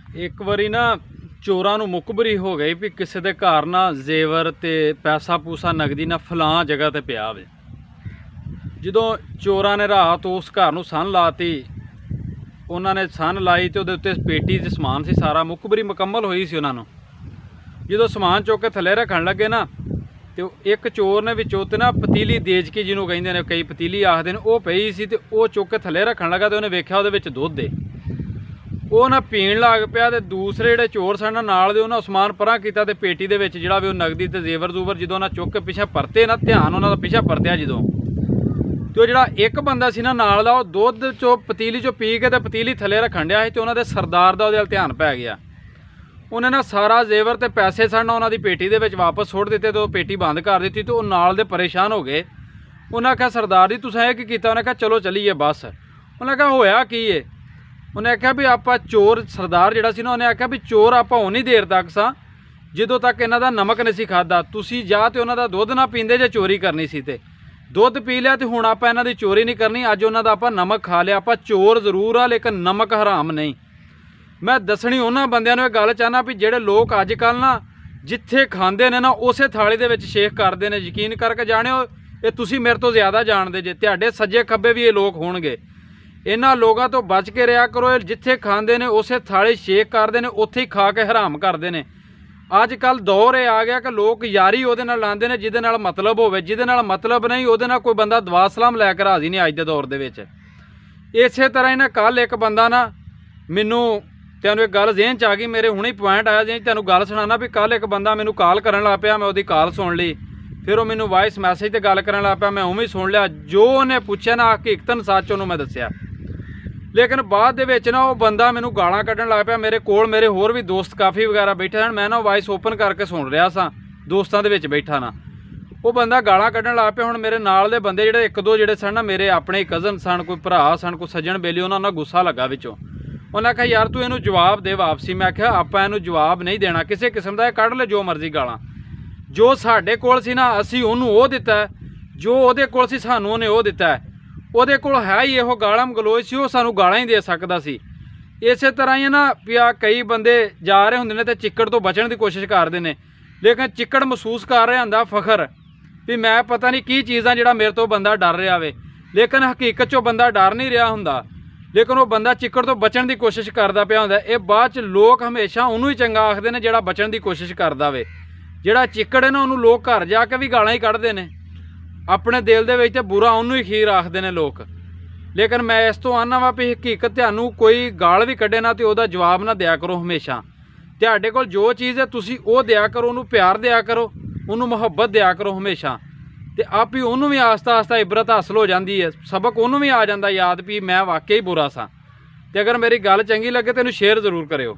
एक वारी ना चोरां नूं मुखबरी हो गई भी किसी के घर ना जेवर ते पैसा पूसा नगदी ना फलां जगह ते पिया वे। जदों चोरां ने रात उस घर नूं सन लाती, उन्होंने सन लाई तो उत्ते पेटी च समान सी, सारा मुखबरी मुकम्मल हुई सी। उन्होंने जो समान चुक के थले रखन लगे ना, तो एक चोर ने विचों ते ना पतीली देजकी जिन्हों कहिंदे ने, कई पतीली आखदे ने, वो पई सी ते वो चुक के थले रखन लगा। तो उन्हें वेख्या उहदे विच दुध है, वो ना पीण लग पिया। तो दूसरे जिहड़े चोर सन नाल दे उन्होंने समान परां कीता ते पेटी दे विच जिहड़ा भी नगदी ते जेवर जूवर जदों ना चुक के पिछे परते ना, ध्यान उन्होंने पिछे परत्या जदों, तो जिहड़ा एक बंदा सी ना नाल दा, दुध चो पतीली चो पी के ते पतीली थले रखन दिया सी, ते उन्हां दे सरदार दा उहदे ध्यान पै गया। उन्हें ना सारा जेवर ते पैसे सन उन्हां दी पेटी दे विच वापस सुट दिते, तो पेटी बंद कर दी। तो नाल दे परेशान हो गए। उन्हें आख्या सरदार जी तुसीं इह की कीता? उन्हें कहा चलो चलीए बस। उन्हें कहा होया की है? उन्हें आख्या भी आप चोर, सरदार जिहड़ा सी ना, उन्हें आख्या भी चोर आप उन्नी देर तक सा जदों तक इन्हां दा नमक नहीं सी खादा। तुसीं जा ते उन्हां दा दुध ना पींदे जे चोरी करनी सी, ते दुध पी लिया तो हुण आपां इन्हां दी चोरी नहीं करनी। अज उन्हां दा आपां नमक खा लिया। आपां चोर जरूर आ लेकिन नमक हराम नहीं। मैं दसणी उन्हां बंदियां नूं इह गल चाहना भी जिहड़े लोग अजकल ना जिथे खांदे ने ना उसे थाली दे विच शेख करदे ने। यकीन करके जाणिओ ये तुसीं मेरे तो ज़्यादा जाणदे जे, तुहाडे सज्जे खब्बे भी ये लोग होणगे। इन्हां लोगों तो बच के रहा करो। जिथे खांदे ने उसे थाली शेक करदे ने, उत्थे ही खा के हराम करदे ने। अजकल दौर ये आ गया कि लोग यारी उहदे नाल लांदे ने जिहदे नाल मतलब होवे, जिहदे नाल मतलब नहीं उहदे नाल कोई बंदा दुआ सलाम लैके राजी नहीं अज दे दौर दे विच। इसे तरह ही ना कल एक बंदा ना मैनू तैनूं एक गल जेहन च आ गई, मेरे हुणे पॉइंट आया जी, तैनूं गल सुणाना भी। कल एक बंदा मैनू कॉल करन लग पिया, मैं उहदी कॉल सुन ली, फिर वो मैनू वॉइस मैसेज ते गल करन लग पिया, मैं उवें सुन लिया। जो उन्हें पुछया ना हकीकतन सच उहनूं मैं दस्सिया, लेकिन बाद दे विच ना वो बंदा मैनू गालां कड्ढण लग पिया। मेरे कोल मेरे होर भी दोस्त काफ़ी वगैरह बैठे सन, मैं ना वॉइस ओपन करके सुन रहा सा, दोस्तां दे विच बैठा ना। वो बंदा गालां कड्ढण लग पिया। हुण मेरे नाल दे बंदे जिहड़े एक दो जिहड़े सन ना, मेरे अपने कज़न सन, कोई भरा सन, कोई सज्जण बेली, उन्हां नूं गुस्सा लगा विचों। उन्हें आख्या यार तू इहनूं जवाब दे वापसी। मैं आख्या आपां इहनूं जवाब नहीं देना किसी किस्म का, कढ़ ले जो मर्जी गालां। जो साडे कोल सी ना असीं ओहनूं ओह दित्ता है, जो उहदे कोल सी सानूं उहने ओह दित्ता है। उहदे कोल है ही इहो गालां गलोच सी, ओह सानूं गालां ही दे सकदा सी। इसे तरह ही ना पिया कई बंदे जा रहे हुंदे ने ते चिक्कड़ तो बचण दी कोशिश करदे ने, लेकिन चिक्कड़ महसूस कर रहा हुंदा फखर भी मैं पता नहीं की चीज़ आ जिहड़ा मेरे तो बंदा डर रहा वे, लेकिन हकीकत चो बंदा डर नहीं रहा हुंदा, लेकिन वो बंदा चिक्कड़ तो बचण की कोशिश करता पिया हुंदा। ये बाद च लोग हमेशा उन्होंने ही चंगा आखदे ने जिहड़ा बचण की कोशिश करदा वे। जिहड़ा चिक्कड़ है ना उन्होंने लोग घर जाके भी गालां ही कढ़दे ने, अपने दिल दे विच ते बुरा उन्होंने ही खीर आखदे ने लोग। लेकिन मैं इस तो आना वा भी हकीकत तुहानूं कोई गाल भी कढ़े ना तो उहदा जवाब ना दिया करो। हमेशा तुहाडे कोल जो चीज़ है तुसीं ओह दिया करो, उन्होंने प्यार दिया करो, उन्होंने मुहब्बत दिया करो हमेशा, तो आप ही उन्होंने भी आस्ता आस्ता इबरत हासिल हो जाती है, सबक उन्होंने भी आ जाता याद भी मैं वाकई बुरा सा। तो अगर मेरी गल चंगी लगे तो इहनूं शेयर जरूर करियो।